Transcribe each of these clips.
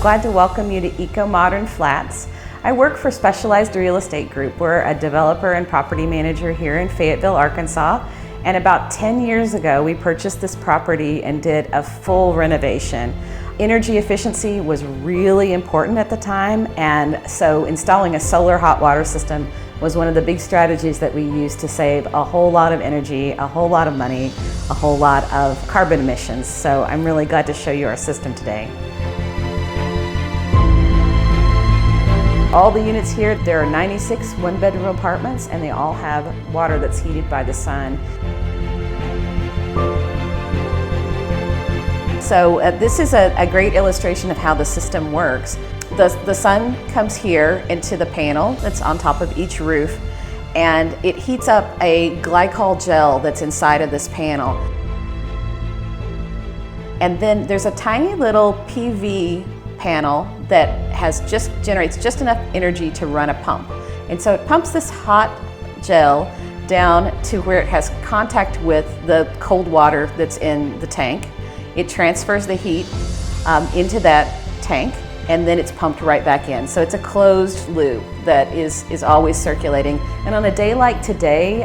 glad to welcome you to Eco Modern Flats. I work for Specialized Real Estate Group. We're a developer and property manager here in Fayetteville, Arkansas. And about 10 years ago, we purchased this property and did a full renovation. Energy efficiency was really important at the time, and so installing a solar hot water system was one of the big strategies that we used to save a whole lot of energy, a whole lot of money, a whole lot of carbon emissions. So I'm really glad to show you our system today. All the units here, there are 96 one-bedroom apartments, and they all have water that's heated by the sun. So this is a great illustration of how the system works. The sun comes here into the panel that's on top of each roof, and it heats up a glycol gel that's inside of this panel. And then there's a tiny little PV panel that generates just enough energy to run a pump. And so it pumps this hot gel down to where it has contact with the cold water that's in the tank. It transfers the heat into that tank, and then it's pumped right back in. So it's a closed loop that is always circulating. And on a day like today,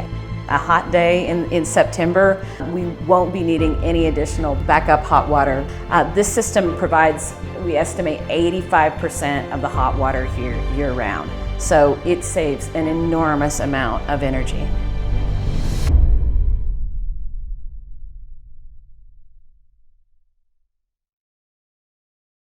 a hot day in September, we won't be needing any additional backup hot water. This system provides, we estimate, 85% of the hot water here year-round. So it saves an enormous amount of energy.